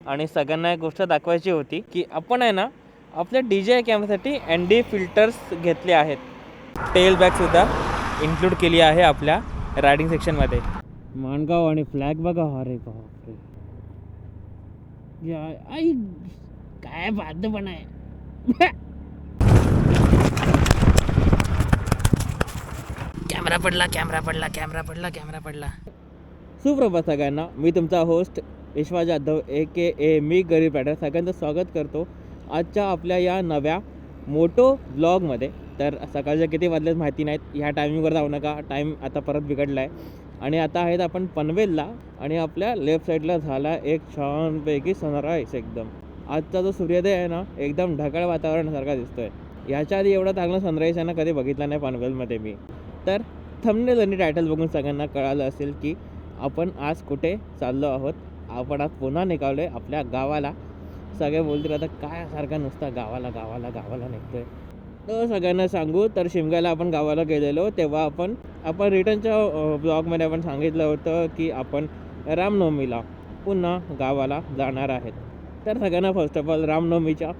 आणि सगळ्यांना एक गोष्ट दाखवायची होती की आपण आहे ना आपल्या DJ कॅमेरासाठी ND फिल्टर्स घेतले आहेत. टेल बॅगसुद्धा इन्क्लूड केली आहे आपल्या रायडिंग सेक्शनमध्ये. माणगाव आणि फ्लॅग बघा. अरे बापरे, आई काय बादपण आहे. कॅमेरा पडला. सुप्रभात सगळ्यांना, मी तुमचा होस्ट विश्वास जाधव AKA मी गरीब रायडर सगळ्यांचं स्वागत करतो आजच्या आपल्या या नव्या मोटो ब्लॉगमध्ये. तर सकाळच्या किती वाजलेत माहिती नाहीत, ह्या टायमिंगवर जाऊ नका, टाईम आता परत बिघडला आहे. आणि आता आहेत आपण पनवेलला आणि आपल्या लेफ्ट साईडला झाला एक छानपैकी सनराईज. एकदम आजचा जो सूर्योदय आहे ना एकदम ढगाळ वातावरणासारखा दिसतोय. ह्याच्या आधी एवढा चांगला सनराईज आहे ना कधी बघितला नाही पनवेलमध्ये मी. तर थंबनेल आणि टायटल बघून सगळ्यांना कळालं असेल की आपण आज कुठे चाललो आहोत. आपण आज पुन्हा निघालो आहे आपल्या गावाला. सगळे बोलतील आता काय सारखं नुसतं गावाला निघतोय. तर सगळ्यांना सांगू तर शिमग्याला आपण गावाला गेलेलो तेव्हा आपण रिटर्नच्या ब्लॉगमध्ये आपण सांगितलं होतं की आपण रामनवमीला पुन्हा गावाला जाणार आहेत. तर सगळ्यांना फर्स्ट ऑफ ऑल रामनवमीच्या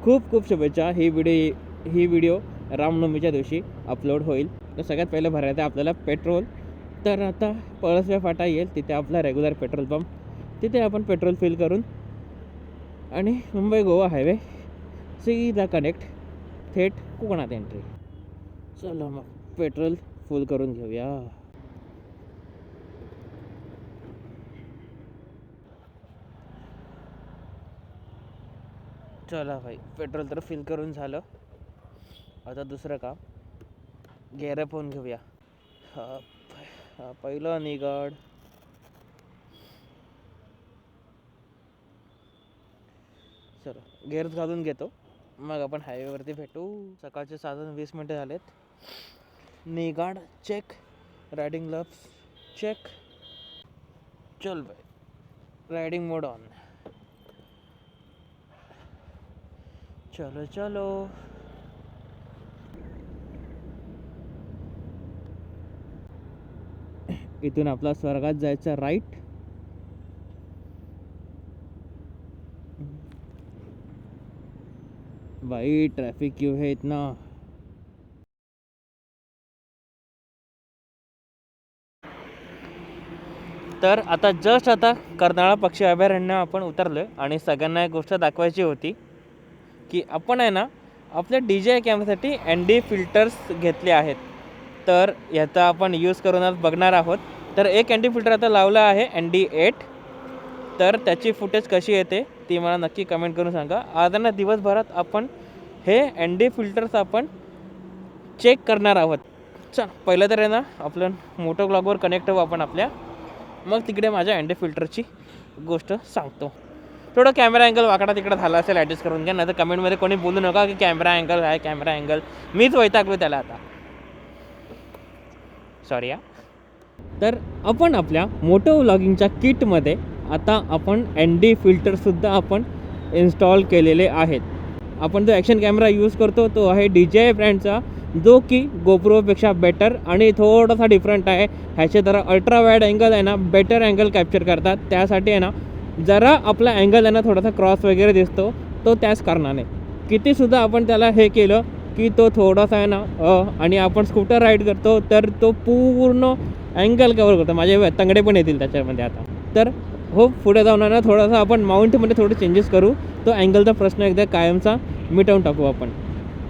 खूप शुभेच्छा. ही व्हिडिओ रामनवमीच्या दिवशी अपलोड होईल. तर सगळ्यात पहिलं भरायचं आहे आपल्याला पेट्रोल. तर आता पळसव्या फाटा येईल तिथे आपला रेग्युलर पेट्रोल पंप, तिथे आपण पेट्रोल फिल करून आणि मुंबई गोवा हायवे सीधा कनेक्ट थेट कोकणात एंट्री. चला मग पेट्रोल फुल करून घेऊया. चला भाई, पेट्रोल तर फिल करून झालं. आता दुसरं काम, गेअर फोन घेऊया. पहिलं निगड. चलो गेअर्स घालून घेतो, मग आपण हायवेवरती भेटू. सकाळचे 7:20 मिनटं झालेत. निगाड चेक, रायडिंग ग्लव्स चेक. चल बाय, रायडिंग मोड ऑन. चलो इथून आपला स्वर्गात जायचं राईट. भाई ट्रॅफिक क्यों है इतना. तर आता जस्ट आता कर्नाळा पक्षी अभयारण्य आपण उतरलोय आणि सगळ्यांना एक गोष्ट दाखवायची होती की आपण आहे ना आपल्या DJ कॅमेरासाठी ND फिल्टर्स घेतले आहेत. तर ह्याचा आपण यूज करून आज बघणार आहोत. तर एक ND फिल्टर आता लावला आहे ND8. तर त्याची फुटेज कशी येते ती मला नक्की कमेंट करून सांगा. आज ना दिवसभरात आपण हे ND फिल्टर्स आपण चेक करणार आहोत. चल पहिलं तर आहे ना आपलं मोटो ब्लॉगवर कनेक्ट होऊ आपण आपल्या, मग तिकडे माझ्या ND फिल्टरची गोष्ट सांगतो. थोडं कॅमेरा अँगल वाकडा तिकडं झाला असेल, ॲडजस्ट करून घ्या. नाही तर कमेंटमध्ये कोणी बोलू नका की कॅमेरा अँगल आहे, कॅमेरा अँगल. मीच वैतागलो त्याला आता, सॉरी या. तर आपण आपल्या मोटो व्लॉगिंगच्या किटमध्ये आता आपण ND फिल्टरसुद्धा आपण इन्स्टॉल केलेले आहेत. आपण जो ॲक्शन कॅमेरा यूज करतो तो आहे DJI ब्रँडचा, जो की गोप्रोपेक्षा बेटर आणि थोडासा डिफरंट आहे. ह्याचे जरा अल्ट्रा वाईड अँगल आहे ना बेटर अँगल कॅप्चर करतात. त्यासाठी आहे ना जरा आपला अँगल आहे ना थोडासा क्रॉस वगैरे दिसतो, तो त्याच कारणाने. कितीसुद्धा आपण त्याला हे केलं की तो थोडासा आहे ना आणि आपण स्कूटर राईड करतो तर तो पूर्ण अँगल कवर करतो. माझे तंगडे पण येतील त्याच्यामध्ये आता. तर हो, पुढे जाऊन ना थोडासा आपण माउंटमध्ये थोडे चेंजेस करू, तो अँगलचा प्रश्न एकदा कायमचा मिटवून टाकू आपण.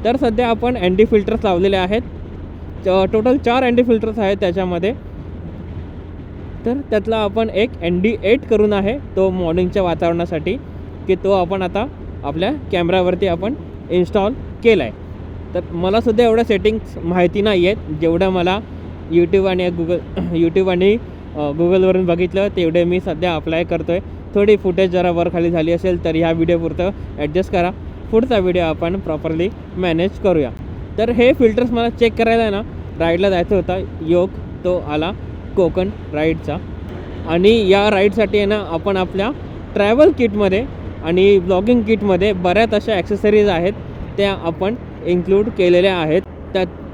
तर सध्या आपण ND फिल्टर्स लावलेले आहेत. टोटल 4 ND फिल्टर्स आहेत त्याच्यामध्ये. तर त्यातला आपण एक ND8 करून आहे तो मॉर्निंगच्या वातावरणासाठी, की तो आपण आता आपल्या कॅमेरावरती आपण इन्स्टॉल केला आहे. तर मलासुद्धा एवढ्या सेटिंग्स माहिती नाही आहेत, जेवढं मला यूट्यूब आणि गुगलवरून बघितलं तेवढे मी सध्या अप्लाय करतो आहे. थोडी फुटेज जरा वर खाली झाली असेल तर ह्या व्हिडिओपुरतं ॲडजस्ट करा. पुढचा व्हिडिओ आपण प्रॉपरली मॅनेज करूया. तर हे फिल्टर्स मला चेक करायला आहे ना राईडला जायचं होता. योग तो आला कोकण राईडचा. आणि या राईडसाठी आहे ना आपण आपल्या ट्रॅव्हल किटमध्ये आणि ब्लॉगिंग किटमध्ये बऱ्याच अशा ॲक्सेसरीज आहेत त्या आपण इन्क्लूड केलेल्या आहेत.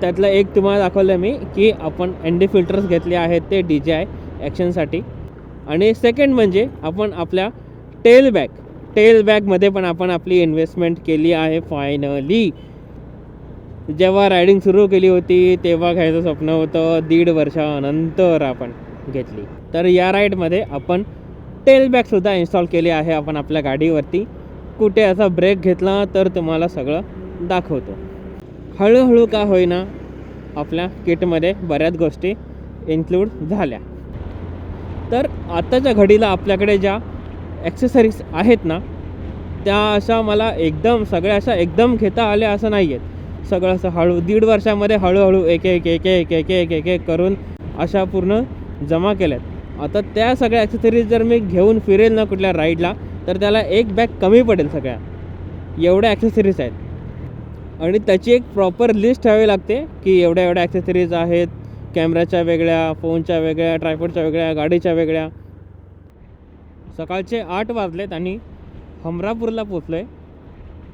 त्यातलं एक तुम्हाला दाखवलं मी की आपण ND फिल्टर्स घेतले आहेत ते DJI ॲक्शनसाठी. आणि सेकंड म्हणजे आपण आपल्या टेल बॅगमध्ये पण आपण आपली इन्व्हेस्टमेंट केली आहे फायनली. जेव्हा रायडिंग सुरू केली होती तेव्हा घ्यायचं स्वप्न होतं, 1.5 वर्षानंतर आपण घेतली. तर या राईडमध्ये आपण टेल बॅगसुद्धा इन्स्टॉल केली आहे आपण आपल्या गाडीवरती. कुठे असा ब्रेक घेतला तर तुम्हाला सगळं दाखवतो. हळूहळू का होईना आपल्या किटमध्ये बऱ्याच गोष्टी इन्क्लूड झाल्या. तर आत्ताच्या घडीला आपल्याकडे ज्या ॲक्सेसरीज आहेत ना, त्या अशा मला सगळ्या अशा एकदम घेता आल्या असं नाही आहेत. सगळं असं 1.5 वर्षामध्ये हळूहळू एक करून अशा पूर्ण जमा केल्यात. आता त्या सगळ्या ॲक्सेसरीज जर मी घेऊन फिरेल ना कुठल्या राईडला, तर त्याला एक बॅग कमी पडेल सगळ्या, एवढ्या ॲक्सेसरीज आहेत. आणि त्याची एक प्रॉपर लिस्ट ठेवावी लागते की एवढ्या ॲक्सेसरीज आहेत, कॅमेऱ्याच्या वेगळ्या, फोनच्या वेगळ्या, ट्रायपॉडच्या वेगळ्या, गाडीच्या वेगळ्या. सकाळचे 8 वाजलेत आणि हमरापूरला पोचलो आहे.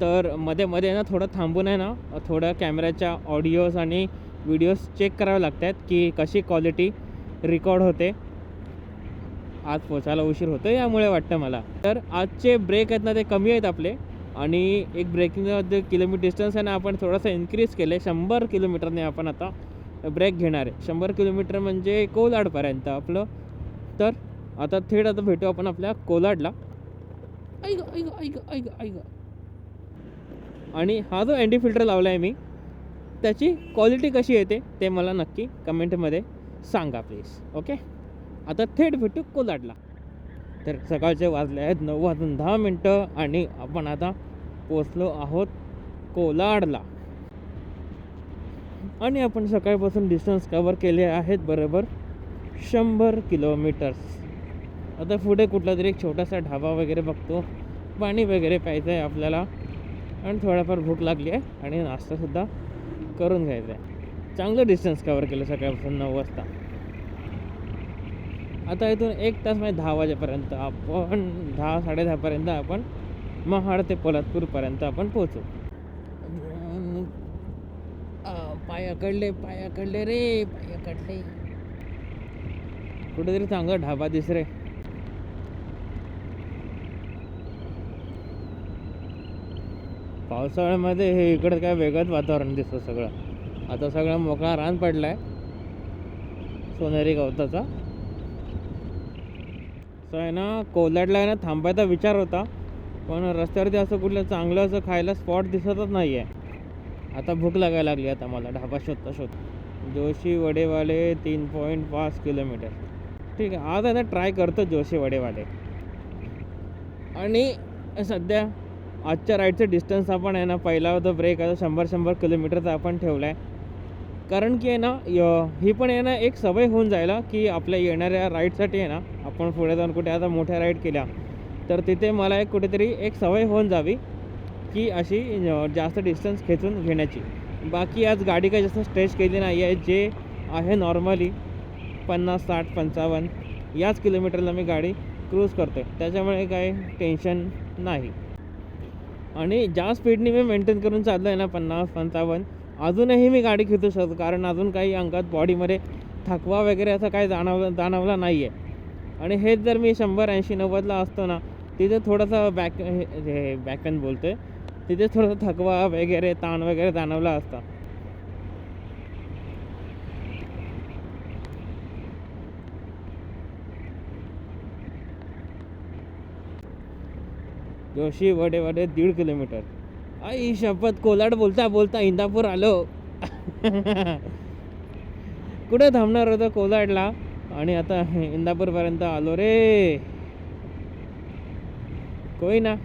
तर मध्ये ना थोडं थांबून आहे ना, थोडं कॅमेऱ्याच्या ऑडिओज आणि व्हिडिओज चेक करावे लागतात की कशी क्वालिटी रेकॉर्ड होते. आज पोचायला उशीर होतो यामुळे वाटतं मला. तर आजचे ब्रेक आहेत ना ते कमी आहेत आपले, आणि एक ब्रेकिंगचा जे किलोमीटर डिस्टन्स आहे ना आपण थोडंसं इन्क्रीज केलं आहे. 100 किलोमीटरने आपण आता ब्रेक घेणार आहे. 100 किलोमीटर म्हणजे कोलाडपर्यंत आपलं. तर आता आता भेटू आपण आपल्या कोलाडला. ऐक. आणि हा जो एनडी फिल्टर लावला आहे मी, त्याची क्वालिटी कशी येते ते मला नक्की कमेंटमध्ये सांगा प्लीज. ओके, आता थेट भेटू कोलाडला. तर सकाळचे वाजले आहेत 9:10 आणि आपण आता पोचलो आहोत कोलाडला. आणि आपण सकाळपासून डिस्टन्स कवर केले आहेत बरोबर 100 किलोमीटर्स. आता पुढे कुठला तरी एक छोटासा ढाबा वगैरे बघतो, पाणी वगैरे प्यायचं आहे आपल्याला, आणि थोडाफार भूक लागली आहे आणि नाश्तासुद्धा करून घ्यायचा आहे. चांगलं डिस्टन्स कवर केलं सकाळपासून 9 वाजता. आता इथून 1 तास म्हणजे 10 वाजेपर्यंत आपण 10-10:30पर्यंत आपण महाड ते पोलादपूरपर्यंत आपण पोचू. पाय अकडले रे, पाय अकडले. कुठेतरी चांगला ढाबा दिस रे. पावसाळ्यामध्ये हे इकडे काय वेगळंच वातावरण दिसतं सगळं. आता सगळं मोकळा रान पडलाय सोनेरी गवताचा. असं आहे ना, कोलाडला आहे ना थांबायचा विचार होता, पण रस्त्यावरती असं कुठलं चांगलं असं खायला स्पॉट दिसतच नाही आहे. आता भूक लागायला लागली आता मला ढाबा शोधता. जोशी वडेवाले 3.5 किलोमीटर. ठीक आहे, आज आहे ना ट्राय करतो जोशी वडेवाले. आणि सध्या आजच्या राईडचं डिस्टन्स आपण आहे ना, पहिला होता ब्रेक आता 100 किलोमीटरचा आपण ठेवला आहे. कारण की आहे ना ही पण आहे ना एक सवय होऊन जायला की आपल्या येणाऱ्या राईडसाठी आहे ना, आपण पुढे जाऊन कुठे आता मोठ्या राईड केल्या तर तिथे मला एक कुठेतरी एक सवय होऊन जावी की अशी जास्त डिस्टन्स खेचून घेण्याची. बाकी आज गाडी काही जास्त स्ट्रेच केली नाही आहे. जे आहे नॉर्मली 50, 60, 55 याच किलोमीटरला मी गाडी क्रूज करतो आहे, त्याच्यामुळे काही टेन्शन नाही. आणि ज्या स्पीडने मी मेंटेन करून चाललो आहे ना 50-55, अजूनही मी गाडी खेचू शकतो. कारण अजून काही अंगात बॉडीमध्ये थकवा वगैरे असं काही जाणवला नाही आहे. आणि हेच जर मी 100-80-90ला असतो ना, तिथे थोडासा बॅकपेन बोलतो आहे, तिथे थोडासा थकवा वगैरे ताण वगैरे जाणवला असता. जोशी वडेवाडे 1.5 किलोमीटर. आई शपथ, कोलाड बोलता इंदापूर आलो. कुठे थांबणार होतं कोलाडला आणि आता इंदापूरपर्यंत आलो रे. कोई ना,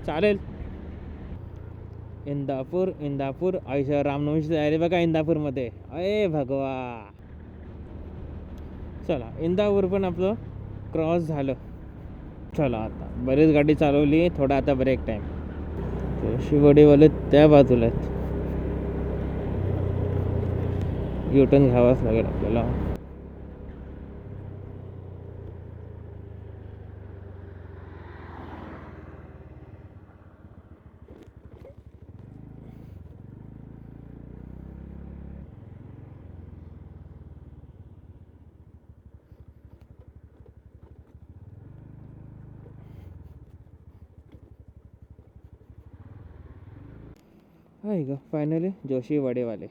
चालेल. इंदापूर आयुष्य रामनवमीची तयारी बघा इंदापूरमध्ये. अरे भगवा. चला, इंदापूर पण आपलं क्रॉस झालं. चला, आता बरीच गाडी चालवली, थोडा आता ब्रेक टाईम. शिवडीवाले त्या बाजूला आहेत, युटर्न घ्यावाच लागेल आपल्याला. आहे का फायनली जोशी वडेवाले.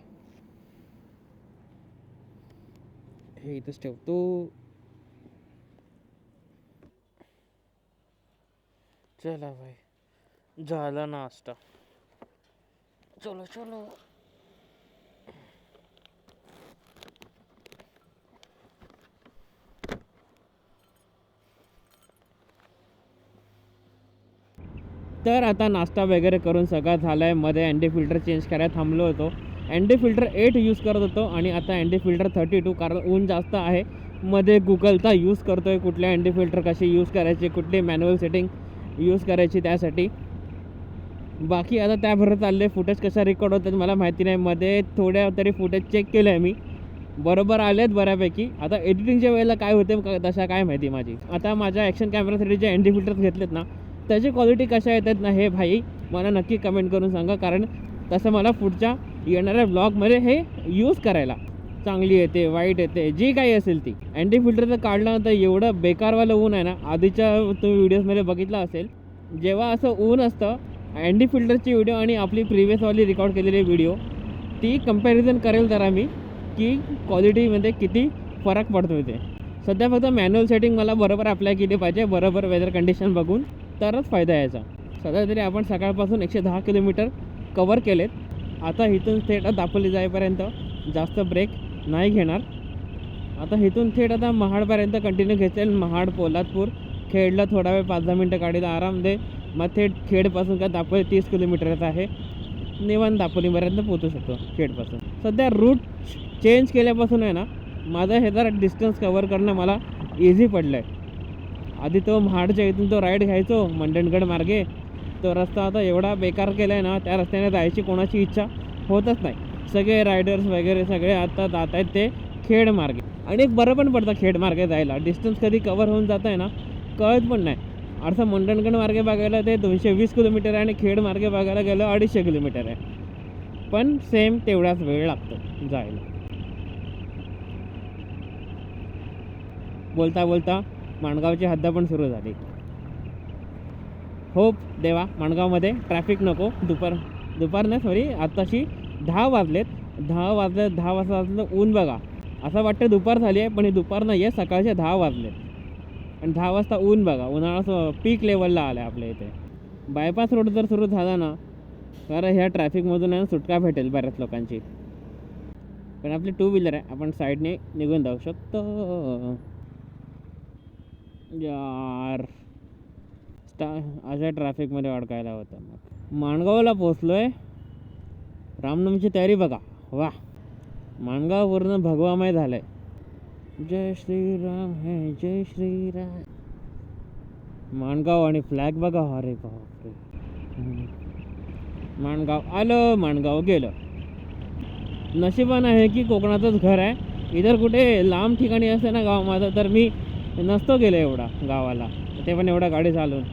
हे इथंच ठेवतो. चला भाई झाला नाश्ता. चलो चलो. तर आता नाश्ता वगैरे करून सगळं झालं आहे. मध्ये अँडी फिल्टर चेंज करायला थांबलो होतो. अँडी फिल्टर 8 यूज करत होतो आणि आता अँडी फिल्टर 32 कारण ऊन जास्त आहे. मध्ये गुगलचा यूज करतो आहे कुठल्या अँडी फिल्टर कशी यूज करायची, कुठली मॅन्युअल सेटिंग यूज करायची त्यासाठी. बाकी आता त्याबरोबर चालले. फुटेज कशा रेकॉर्ड होतात मला माहिती नाही. मध्ये थोड्या तरी फुटेज चेक केलं आहे मी, बरोबर आले आहेत बऱ्यापैकी. आता एडिटिंगच्या वेळेला काय होते तशा काय माहिती माझी. आता माझ्या ॲक्शन कॅमेरासाठी जे अँडी फिल्टर्स घेतलेत ना त्याची क्वालिटी कशा येतात ना हे भाई मला नक्की कमेंट करून सांगा. कारण तसं मला पुढच्या येणाऱ्या ब्लॉगमध्ये हे यूज करायला चांगली येते, वाईट येते, जी काही असेल ती. अँटी फिल्टरचं काढलं तर एवढं बेकारवालं ऊन आहे ना. आधीच्या तुम्ही व्हिडिओजमध्ये बघितलं असेल जेव्हा असं ऊन असतं अँटी फिल्टरची व्हिडिओ आणि आपली प्रिव्हियसवाली रेकॉर्ड केलेली व्हिडिओ ती कंपॅरिझन करेल जरा मी की क्वालिटीमध्ये किती फरक पडतो ते. सध्या फक्त मॅन्युअल सेटिंग मला बरोबर अप्लाय केली पाहिजे, बरोबर वेदर कंडिशन बघून तरच फायदा यायचा. सध्या तरी आपण सकाळपासून 110 किलोमीटर कवर केलेत. आता इथून थेट दापोली जाईपर्यंत जास्त ब्रेक नाही घेणार. आता इथून थेट आता महाडपर्यंत कंटिन्यू घेसेल. महाड, पोलादपूर, खेडला थोडा वेळ 5-10 मिनटं गाडीला आराम दे. मग थेट खेडपासून काय दापोली 30 किलोमीटरच आहे. निवांत दापोलीपर्यंत पोहोचू शकतो खेडपासून. सध्या रूट चेंज केल्यापासून आहे ना माझं हे जरा डिस्टन्स कवर करणं मला इझी पडलं आहे. आधी तो महाडच्या इथून तो राईड घ्यायचो मंडणगड मार्गे. तो रस्ता आता एवढा बेकार केला आहे ना त्या रस्त्याने जायची कोणाची इच्छा होतच नाही. सगळे रायडर्स वगैरे सगळे आता जात आहेत ते खेड मार्गे. आणि एक बरं पण पडतं खेड मार्गे जायला. डिस्टन्स कधी कवर होऊन जातं आहे ना कळत पण नाही. असं मंडणगड मार्गे बघायला ते 220 किलोमीटर आहे आणि खेड मार्गे बघायला गेलं 250 किलोमीटर आहे. पण सेम तेवढाच वेळ लागतो जायला. बोलता बोलता माणगावची हद्द पण सुरू झाली. होप देवा माणगावमध्ये ट्रॅफिक नको. दुपार नाही सॉरी आत्ताशी 10 वाजलेत. 10 वाजता ऊन बघा. असं वाटतं दुपार झाली आहे पण ही दुपार नाही आहे, सकाळचे 10 वाजलेत. आणि 10 वाजता ऊन बघा. उन्हाळा पीक लेवलला आला आहे आपल्या इथे. बायपास रोड जर सुरू झाला ना तर ह्या ट्रॅफिकमधून सुटका भेटेल बऱ्याच लोकांची. पण आपली 2 व्हीलर आहे, आपण साईडने निघून जाऊ शकतो. यार अशा ट्रॅफिकमध्ये अडकायला होतं. मग माणगावला पोचलो आहे. रामनवमीची तयारी बघा. वा माणगाव पूर्ण भगवामय झालं आहे. जय श्रीराम है जय श्रीराम. माणगाव आणि फ्लॅग बघा. अरे बापरे. माणगाव आलं, माणगाव गेलं. नशिबान आहे की कोकणातच घर आहे. इतर कुठे लांब ठिकाणी असते ना गाव माझं तर मी नसतो गेलो एवढा गावाला, ते पण एवढा गाडी चालवून.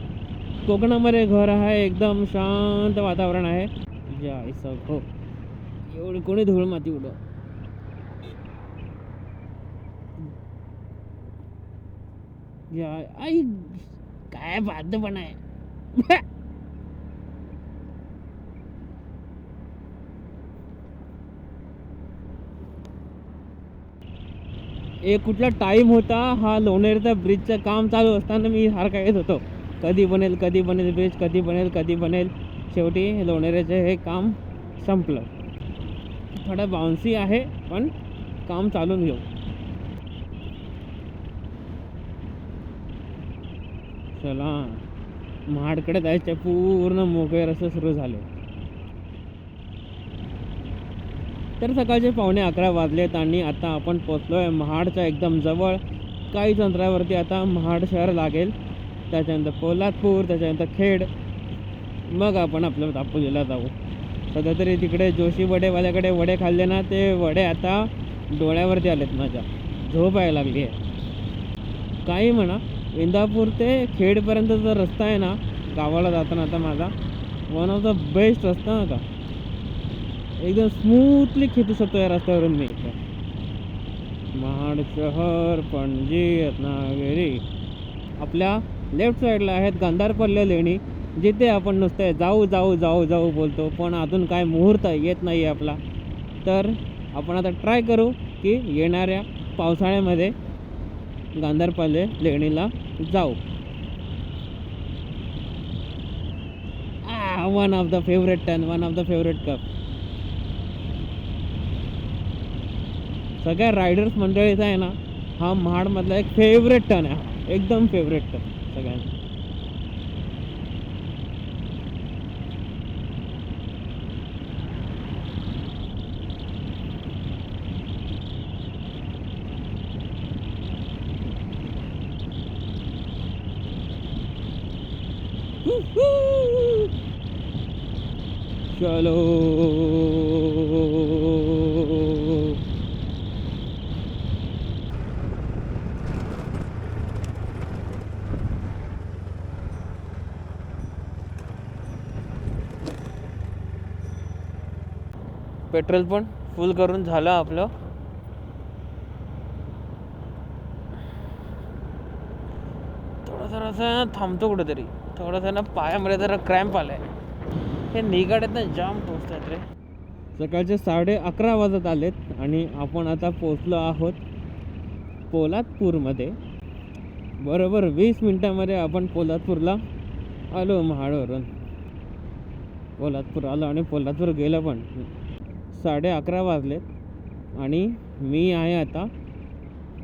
कोकणामध्ये घर आहे, एकदम शांत वातावरण आहे. जायचं हो एवढी कोणी धूळ माती उडव. आई काय बाध पण आहे. एक कुठला टाईम होता हा लोणेरचा ब्रिजचं काम चालू असताना मी सारखा येत होतो कधी बनेल ब्रिज, कधी बनेल. शेवटी लोणेरेचं हे काम संपलं. थोडं बाउन्सी आहे पण काम चालून घेऊ. चला महाडकडे जायचे पूर्ण मोकळे रस्ते सुरू झाले. तर सकाळचे 11:15 वाजलेत आणि आता आपण पोचलो आहे महाडच्या एकदम जवळ. काहीच अंतरावरती आता महाड शहर लागेल, त्याच्यानंतर पोलादपूर, त्याच्यानंतर खेड, मग आपण आपल्या दापोलीला जाऊ. सध्या तरी तिकडे जोशी वडेवाल्याकडे वडे खाल्ले ना ते वडे आता डोळ्यावरती आलेत माझ्या. झोप यायला लागली आहे. काही म्हणा इंदापूर ते खेडपर्यंतचा रस्ता आहे ना गावाला जाताना आता माझा वन ऑफ द बेस्ट रस्ता होता. एकदम स्मूथली खेचू शकतो या रस्त्यावरून मी. महाड शहर, पणजी, रत्नागिरी. आपल्या लेफ्ट साईडला आहेत गांधारपल्ले लेणी, जिथे आपण नुसते जाऊ जाऊ जाऊ जाऊ बोलतो पण अजून काय मुहूर्त येत नाही आहे आपला. तर आपण आता ट्राय करू की येणाऱ्या पावसाळ्यामध्ये गांधारपल्ले लेणीला जाऊ. One of the favourite turn, one of the favourite cup. सगळ्या रायडर्स मंडळीचा आहे ना हा महाडमधला एक फेवरेट टर्न आहे, एकदम फेवरेट टर्न सगळ्यांचा. चलो पेट्रोल पण फुल करून झालं आपलं. थोडंसं थांबतो कुठेतरी, थोडंसं ना पायामध्ये जरा क्रॅम्प आलाय. हे निगाड्यात ना जाम पोचतात रे. सकाळचे 11:30 वाजत आलेत आणि आपण आता पोचलो आहोत पोलादपूरमध्ये. बरोबर 20 मिनिटामध्ये आपण पोलादपूरला आलो. महाडवरून पोलादपूर आलो आणि पोलादपूर गेलं पण 11:30 वाजलेत आणि मी आहे आता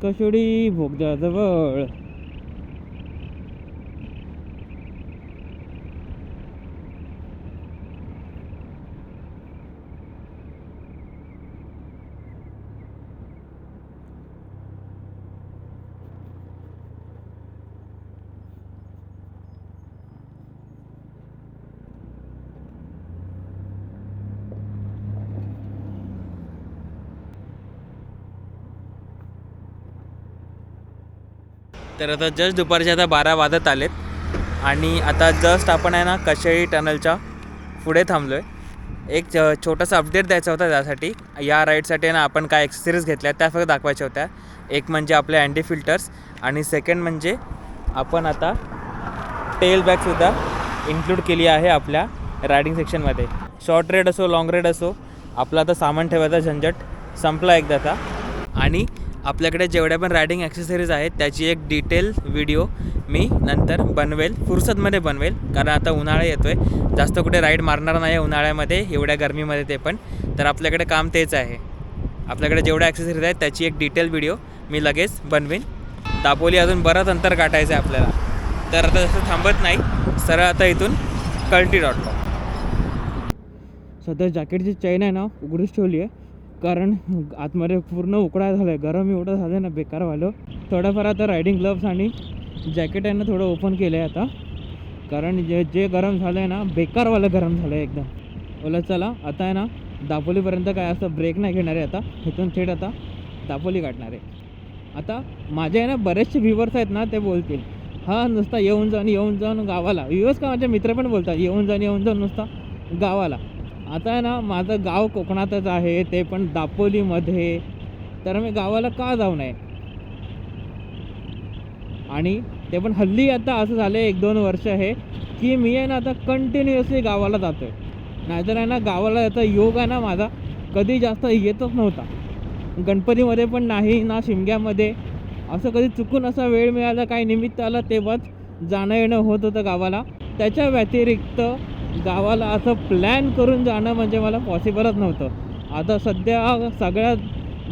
कशोडी बोगद्याजवळ. तर आता जस्ट दुपारचे आता 12 वाजत आलेत आणि आता जस्ट आपण आहे ना कशेळी टनलच्या पुढे थांबलो आहे. एक छोटासा अपडेट द्यायचा होता त्यासाठी. या राईडसाठी ना आपण काय एक्सेसरीज घेतल्या त्या फक्त दाखवायच्या होत्या. एक म्हणजे आपले अँटी फिल्टर्स आणि सेकंड म्हणजे आपण आता टेल बॅगसुद्धा इन्क्लूड केली आहे आपल्या रायडिंग सेक्शनमध्ये. शॉर्ट राईड असो लाँग राईड असो आपला आता सामान ठेवायचा झंझट संपला एकदाचा. आणि आपल्याकडे जेवढ्या पण रायडिंग ॲक्सेसरीज आहेत त्याची एक डिटेल व्हिडिओ मी नंतर बनवेल, फुरसतमध्ये बनवेल. कारण आता उन्हाळा येतो आहे, जास्त कुठे राईड मारणार नाही आहे उन्हाळ्यामध्ये, एवढ्या गरमीमध्ये ते पण. तर आपल्याकडे काम तेच आहे, आपल्याकडे जेवढ्या ॲक्सेसरीज आहेत त्याची एक डिटेल व्हिडिओ मी लगेच बनवेन. दापोली अजून बरंच अंतर गाठायचं आहे आपल्याला. तर आता जसं थांबत नाही, सरळ आता इथून कल्टी.com. सध्या जॅकेटची चैन आहे ना उघडीच ठेवली आहे कारण आतमध्ये पूर्ण उकडा झालं आहे. गरम एवढं झालं आहे ना बेकार व्हायलं. थोडंफार आता रायडिंग ग्लव्स आणि जॅकेट आहे ना थोडं ओपन केलं आहे आता, कारण जे गरम झालं आहे ना बेकारवालं गरम झालं आहे एकदम. बोला चला आता आहे ना दापोलीपर्यंत काय असं ब्रेक नाही घेणार आहे. आता इथून थेट आता दापोली गाठणार आहे. आता माझे आहे ना बरेचसे व्ह्यूवर्स आहेत ना ते बोलतील हा नुसता येऊन जाऊन गावाला. व्ह्यूवर्स का माझे मित्र पण बोलतात येऊन जाऊन नुसता गावाला. आता आहे ना माझं गाव कोकणातच आहे, ते पण दापोलीमध्ये. तर मी गावाला का जाऊ नये. आणि ते पण हल्ली आता असं झालं आहे 1-2 वर्ष आहे की मी आहे ना आता कंटिन्युअसली गावाला जातो आहे. नाहीतर आहे ना गावाला याचा योग आहे ना माझा कधी जास्त येतच नव्हता. गणपतीमध्ये पण नाही ना शिमग्यामध्ये. असं कधी चुकून असा वेळ मिळाला काही निमित्त आला तेव्हाच जाणं येणं होत होतं गावाला. त्याच्या व्यतिरिक्त गावाला असं प्लॅन करून जाणं म्हणजे मला पॉसिबलच नव्हतं. आता सध्या सगळ्या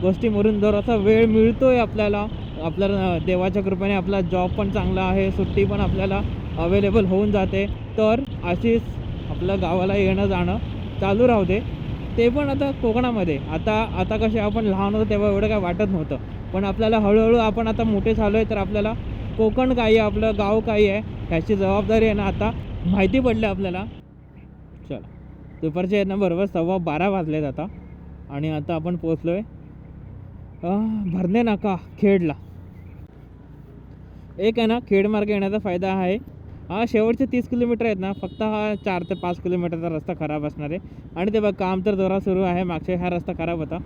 गोष्टींवरून जर असा वेळ मिळतो आहे आपल्याला देवाच्या कृपेने आपला जॉब पण चांगला आहे, सुट्टी पण आपल्याला अवेलेबल होऊन जाते. तर अशीच आपलं गावाला येणं जाणं चालू राहू दे. ते पण आता कोकणामध्ये. आता कसे आपण लहान होतो तेव्हा एवढं काय वाटत नव्हतं, पण आपल्याला हळूहळू आपण आता मोठे झालो आहे तर आपल्याला कोकण काय आहे आपलं गाव काय आहे ह्याची जबाबदारी आहे ना आता माहिती पडली आपल्याला. चला दुपारचे आहेत ना बरोबर 12:15 वाजलेत आता आणि आता आपण पोचलो आहे भरणे नाका खेडला. एक आहे ना खेड मार्ग येण्याचा फायदा आहे हा शेवटचे 30 किलोमीटर आहेत ना फक्त हा 4 ते 5 किलोमीटरचा रस्ता खराब असणार आहे. आणि ते बघ काम तर जोरात सुरू आहे. मागच्या हा रस्ता खराब होता,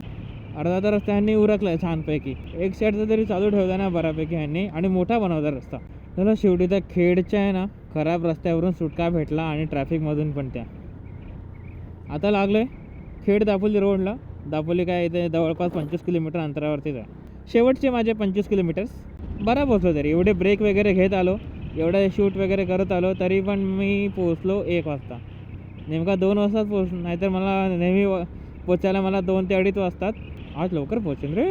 अर्धा तर रस्ता ह्यांनी उरकला आहे छानपैकी. एक साईडचा तरी चालू ठेवला ना बऱ्यापैकी ह्यांनी आणि मोठा बनवता रस्ता. त्याला शेवटी त्या खेडच्या आहे ना खराब रस्त्यावरून सुटका भेटला आणि ट्रॅफिकमधून पण त्या. आता लागलो आहे खेड दापोली रोडला. दापोली काय इथे जवळपास 25 किलोमीटर अंतरावरतीच आहे. शेवटचे माझे 25 किलोमीटर्स. बरा पोचलो तरी. एवढे ब्रेक वगैरे घेत आलो, एवढे शूट वगैरे करत आलो, तरी पण मी पोचलो 1 वाजता. नेमका 2 वाजताच नाहीतर मला नेहमी पोचायला मला 2 ते 2:30 वाजतात. आज लवकर पोचेन रे.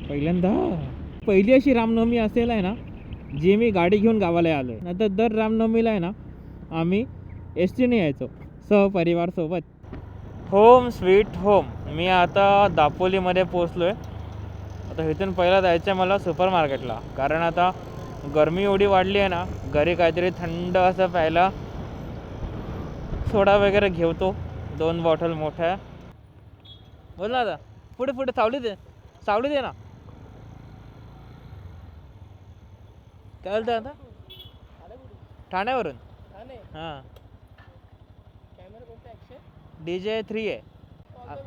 पहिल्यांदा पहिली अशी रामनवमी असेल आहे ना जी मी गाडी घेऊन गावाला आलो आहे. नंतर दर रामनवमीला आहे ना आम्ही एस टीने यायचो सहपरिवारसोबत. Home sweet home. मी आता दापोलीमध्ये पोचलो आहे. आता इथून पहिला जायचं आहे मला सुपर मार्केटला, कारण आता गरमी एवढी वाढली आहे ना, घरी काहीतरी थंड असं प्यायला सोडा वगैरे घेतो. 2 बॉटल मोठ्या. बोल ना आता. पुढे पुढे सावली दे ना. काय बोलतं आता? ठाण्यावरून. हां DJ 3 आहे.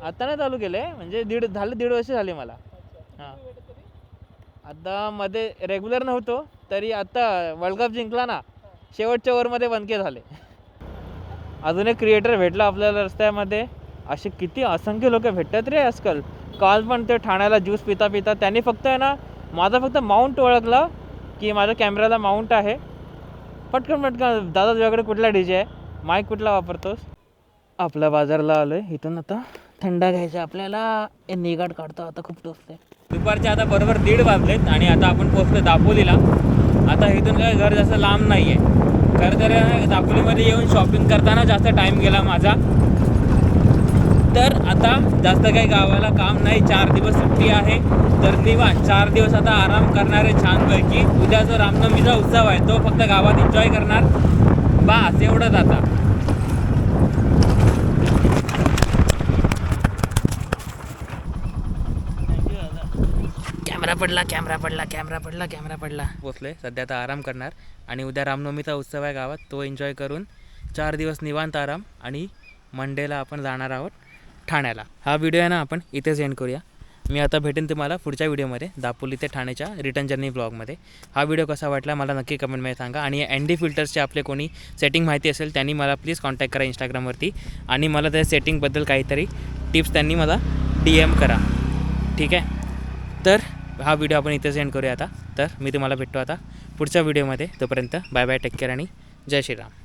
आता नाही चालू केलं आहे, म्हणजे 1.5 वर्ष झाली मला. हां आता मध्ये रेग्युलर नव्हतो, तरी आता वर्ल्ड कप जिंकला ना, शेवटच्या ओव्हरमध्ये 1K झाले. अजून एक क्रिएटर भेटला आपल्याला रस्त्यामध्ये. असे किती असंख्य लोक भेटतात रे आजकाल. काल पण ते ठाण्याला ज्यूस पिता त्यांनी फक्त आहे ना माझा फक्त माउंट ओळखला की माझ्या कॅमेराला माउंट आहे. पटकन दादा तुझ्याकडे कुठला DJ आहे, माईक कुठला वापरतोस. आपल्या बाजारला आलो आहे. इथून आता थंडा घ्यायचा आपल्याला. निगाड काढतो आता, खूप टोचते. दुपारचे आता बरोबर 1:30 वाजलेत आणि आता आपण पोचलो दापोलीला. आता इथून काय घर जास्त लांब नाही आहे. खरं तर दापोलीमध्ये येऊन शॉपिंग करताना जास्त टाईम गेला माझा. तर आता जास्त काही गावाला काम नाही. 4 दिवस सुट्टी आहे, तर निवांत 4 दिवस आता आराम करणार आहे छानपैकी. उद्या जो रामनवमीचा उत्सव आहे तो फक्त गावात एन्जॉय करणार. बास एवढंच आता. कॅमेरा पडला. पोचलोय सध्या आता आराम करणार आणि उद्या रामनवमीचा उत्सव आहे गावात, तो एन्जॉय करून 4 दिवस निवांत आराम. आणि मंडेला आपण जाणार आहोत ठाण्याला. हा व्हिडिओ आहे ना आपण इथेच एंड करूया. मी आता भेटेन तुम्हाला पुढच्या व्हिडिओमध्ये दापोली ते ठाण्याच्या रिटर्न जर्नी ब्लॉगमध्ये. हा व्हिडिओ कसा वाटला मला नक्की कमेंटमध्ये सांगा. आणि ND फिल्टर्सचे आपले कोणी सेटिंग माहिती असेल त्यांनी मला प्लीज कॉन्टॅक्ट करा इंस्टाग्रामवरती. आणि मला त्या सेटिंगबद्दल काहीतरी टिप्स त्यांनी मला DM करा. ठीक आहे. तर हा व्हिडिओ आपण इथेच एंड करूया आता. तर मी तुम्हाला भेटतो आता पुढच्या व्हिडिओमध्ये. तोपर्यंत बाय बाय, टेक केअर आणि जय श्रीराम.